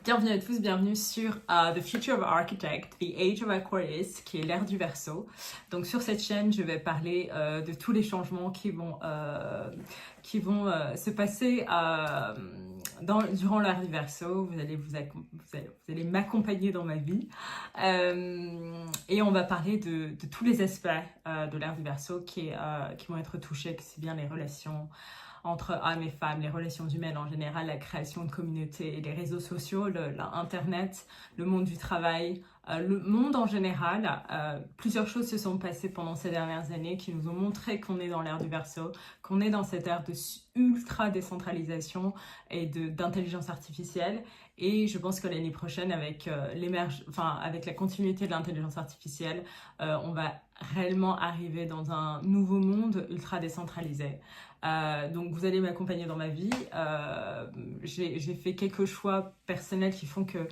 Bienvenue à tous, bienvenue sur The Future of Architect, The Age of Aquarius, qui est l'ère du Verseau. Donc sur cette chaîne, je vais parler de tous les changements qui vont se passer durant l'ère du Verseau. Vous allez m'accompagner dans ma vie. Et on va parler de tous les aspects de l'ère du Verseau qui vont être touchés, que c'est bien les relations entre hommes et femmes, les relations humaines en général, la création de communautés, les réseaux sociaux, l'Internet, le monde du travail, le monde en général. Plusieurs choses se sont passées pendant ces dernières années qui nous ont montré qu'on est dans l'ère du Verseau, qu'on est dans cette ère de ultra décentralisation et d'intelligence artificielle. Et je pense que l'année prochaine, avec la continuité de l'intelligence artificielle, on va réellement arriver dans un nouveau monde ultra décentralisé. Donc vous allez m'accompagner dans ma vie. J'ai fait quelques choix personnels qui font que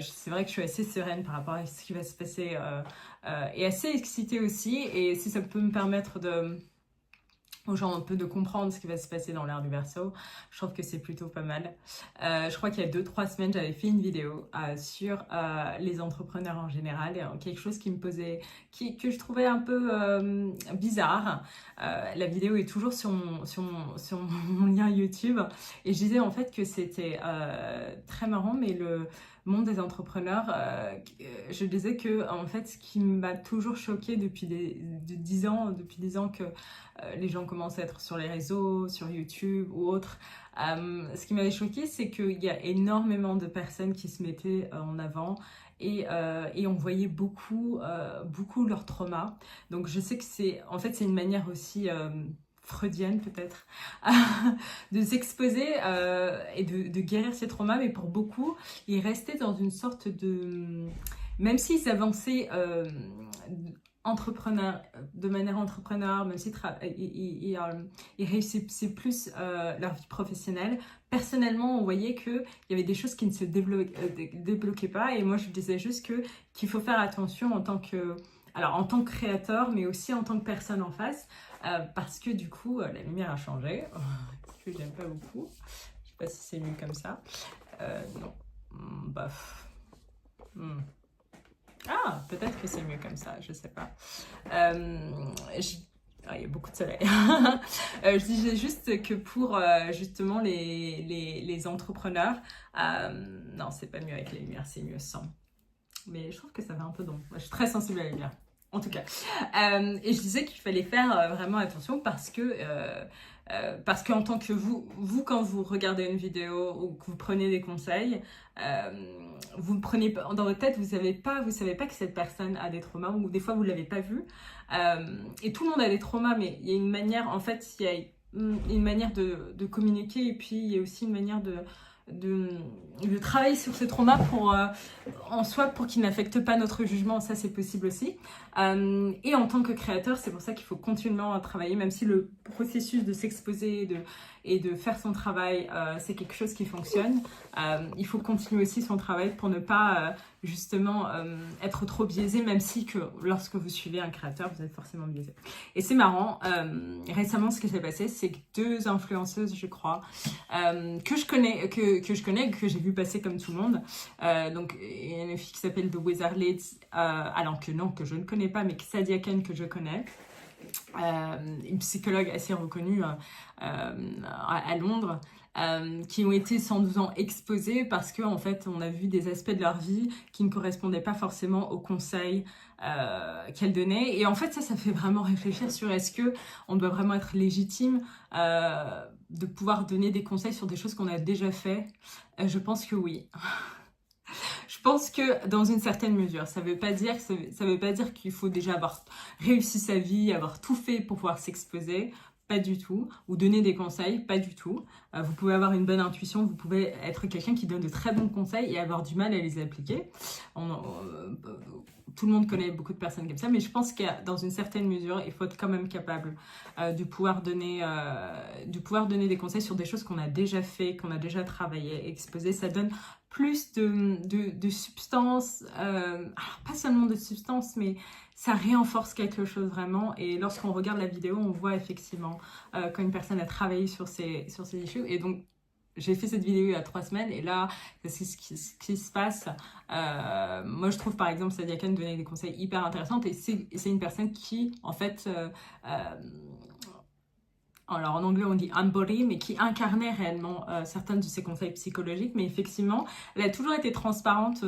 c'est vrai que je suis assez sereine par rapport à ce qui va se passer et assez excitée aussi. Et si ça peut me permettre aux gens un peu de comprendre ce qui va se passer dans l'ère du Verseau, je trouve que c'est plutôt pas mal. Je crois qu'il y a 2-3 semaines, j'avais fait une vidéo sur les entrepreneurs en général, et quelque chose qui me posait, que je trouvais un peu bizarre. La vidéo est toujours sur mon lien YouTube, et je disais en fait que c'était très marrant, mais le monde des entrepreneurs, je disais que en fait ce qui m'a toujours choquée depuis 10 ans que les gens commencent à être sur les réseaux, sur YouTube ou autres, ce qui m'avait choquée, c'est qu'il y a énormément de personnes qui se mettaient en avant et on voyait beaucoup leur trauma. Donc je sais que c'est une manière aussi freudienne peut-être, de s'exposer et de guérir ses traumas, mais pour beaucoup, ils restaient dans une sorte de... Même s'ils avançaient de manière entrepreneur, même s'ils réussissaient plus leur vie professionnelle, personnellement, on voyait qu'il y avait des choses qui ne se débloquaient pas, et moi je disais juste qu'il faut faire attention en tant que créateur, mais aussi en tant que personne en face, parce que du coup, la lumière a changé, que j'aime pas beaucoup. Je sais pas si c'est mieux comme ça. Non. Bof. Ah, peut-être que c'est mieux comme ça, je sais pas. Il y a beaucoup de soleil. Je disais juste que pour justement les entrepreneurs, non, c'est pas mieux avec les lumières, c'est mieux sans. Mais je trouve que ça va un peu donc. Moi, je suis très sensible à la lumière, en tout cas. Et je disais qu'il fallait faire vraiment attention parce qu'en tant que vous, quand vous regardez une vidéo ou que vous prenez des conseils, vous ne prenez pas dans votre tête, vous savez pas que cette personne a des traumas, ou des fois vous l'avez pas vu. Et tout le monde a des traumas, mais il y a une manière, en fait, il y a une manière de communiquer, et puis il y a aussi une manière de travailler sur ce trauma en soi pour qu'il n'affecte pas notre jugement. Ça, c'est possible aussi. Et en tant que créateur, c'est pour ça qu'il faut continuellement travailler, même si le processus de s'exposer et de faire son travail, c'est quelque chose qui fonctionne. Il faut continuer aussi son travail pour ne pas justement être trop biaisé, même si que lorsque vous suivez un créateur, vous êtes forcément biaisé. Et c'est marrant, récemment ce qui s'est passé, c'est que 2 influenceuses, je crois, que je connais, que j'ai vu passer comme tout le monde, donc il y a une fille qui s'appelle The Wizard Lids, alors que non, que je ne connais pas, mais Sadia Khan que je connais, une psychologue assez reconnue à Londres, qui ont été sans doute exposés parce qu'en fait on a vu des aspects de leur vie qui ne correspondaient pas forcément aux conseils qu'elles donnaient, et en fait ça fait vraiment réfléchir sur est-ce que on doit vraiment être légitime de pouvoir donner des conseils sur des choses qu'on a déjà fait. Je pense que oui. Je pense que dans une certaine mesure, ça veut pas dire qu'il faut déjà avoir réussi sa vie, avoir tout fait pour pouvoir s'exposer, pas du tout, ou donner des conseils, pas du tout. Vous pouvez avoir une bonne intuition, vous pouvez être quelqu'un qui donne de très bons conseils et avoir du mal à les appliquer. Tout le monde connaît beaucoup de personnes comme ça, mais je pense que dans une certaine mesure, il faut être quand même capable de pouvoir donner des conseils sur des choses qu'on a déjà fait, qu'on a déjà travaillé, exposé. Ça donne plus de substance, alors pas seulement de substance, mais ça renforce quelque chose vraiment. Et lorsqu'on regarde la vidéo, on voit effectivement quand une personne a travaillé sur ces issues. Et donc, j'ai fait cette vidéo il y a 3 semaines et là, c'est ce qui se passe. Moi, je trouve par exemple Sadia Khan donnait des conseils hyper intéressants et c'est une personne qui, en fait, alors en anglais on dit embody, mais qui incarnait réellement certains de ses conseils psychologiques. Mais effectivement, elle a toujours été transparente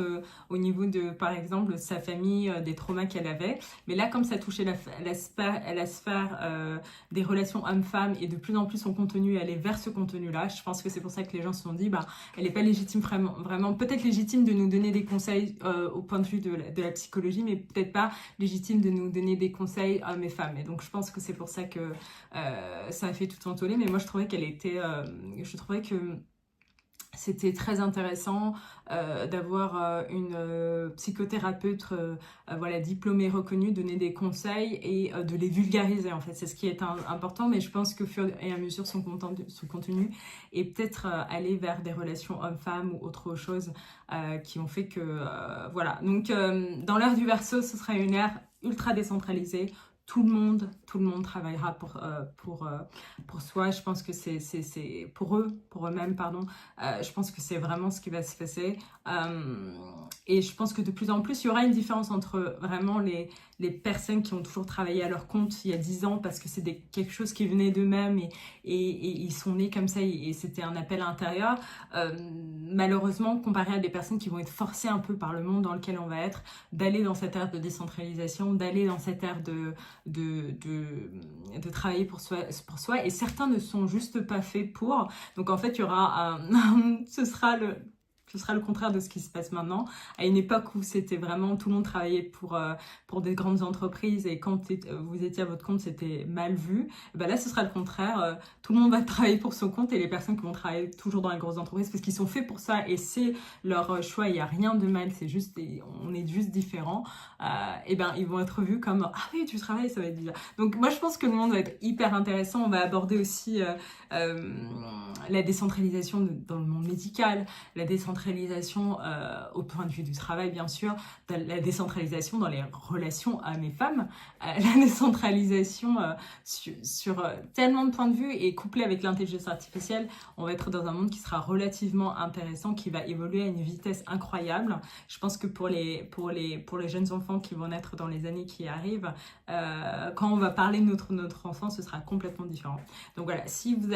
au niveau de, par exemple, sa famille, des traumas qu'elle avait. Mais là, comme ça touchait la sphère des relations hommes-femmes et de plus en plus son contenu allait vers ce contenu-là, je pense que c'est pour ça que les gens se sont dit, bah, elle n'est pas légitime vraiment peut-être légitime de nous donner des conseils au point de vue de la psychologie, mais peut-être pas légitime de nous donner des conseils hommes et femmes. Et donc je pense que c'est pour ça que ça a fait tout en tollé, mais moi je trouvais qu'elle était, je trouvais que c'était très intéressant d'avoir une psychothérapeute voilà, diplômée, reconnue, donner des conseils et de les vulgariser en fait. C'est ce qui est important, mais je pense que fur et à mesure son contenu est peut-être aller vers des relations hommes-femmes ou autre chose qui ont fait que voilà. Donc dans l'ère du Verseau, ce sera une ère ultra décentralisée. Tout le monde travaillera pour soi. Je pense que c'est pour eux-mêmes, pardon. Je pense que c'est vraiment ce qui va se passer. Et je pense que de plus en plus, il y aura une différence entre vraiment les personnes qui ont toujours travaillé à leur compte il y a 10 ans parce que c'est quelque chose qui venait d'eux-mêmes et ils sont nés comme ça et c'était un appel intérieur. Malheureusement, comparé à des personnes qui vont être forcées un peu par le monde dans lequel on va être, d'aller dans cette ère de décentralisation, d'aller dans cette ère de travailler pour soi, et certains ne sont juste pas faits pour. Donc en fait, il y aura ce sera le contraire de ce qui se passe maintenant. À une époque où c'était vraiment tout le monde travaillait pour des grandes entreprises et quand vous étiez à votre compte, c'était mal vu. Et ben là, ce sera le contraire. Tout le monde va travailler pour son compte et les personnes qui vont travailler toujours dans les grosses entreprises parce qu'ils sont faits pour ça et c'est leur choix. Il n'y a rien de mal, c'est juste, on est juste différents. Et ben ils vont être vus comme ah oui, tu travailles, ça va être bizarre. Donc moi, je pense que le monde va être hyper intéressant. On va aborder aussi la décentralisation dans le monde médical, la décentralisation au point de vue du travail, bien sûr, la décentralisation dans les relations hommes et femmes, la décentralisation sur tellement de points de vue et couplée avec l'intelligence artificielle, on va être dans un monde qui sera relativement intéressant, qui va évoluer à une vitesse incroyable. Je pense que pour les jeunes enfants qui vont naître dans les années qui arrivent, quand on va parler de notre enfant, ce sera complètement différent. Donc voilà, si vous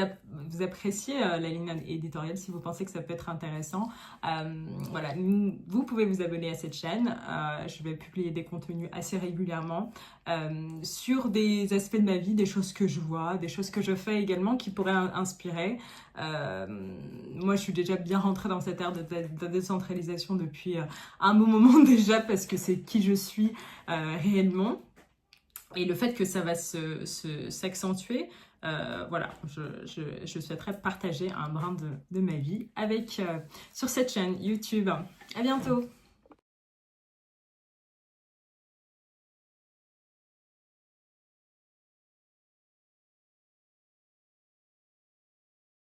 appréciez la ligne éditoriale, si vous pensez que ça peut être intéressant, voilà, vous pouvez vous abonner à cette chaîne. Je vais publier des contenus assez régulièrement sur des aspects de ma vie, des choses que je vois, des choses que je fais également qui pourraient inspirer. Moi, je suis déjà bien rentrée dans cette ère de décentralisation depuis un bon moment déjà parce que c'est qui je suis réellement. Et le fait que ça va s'accentuer, voilà, je souhaiterais partager un brin de ma vie avec sur cette chaîne YouTube. À bientôt!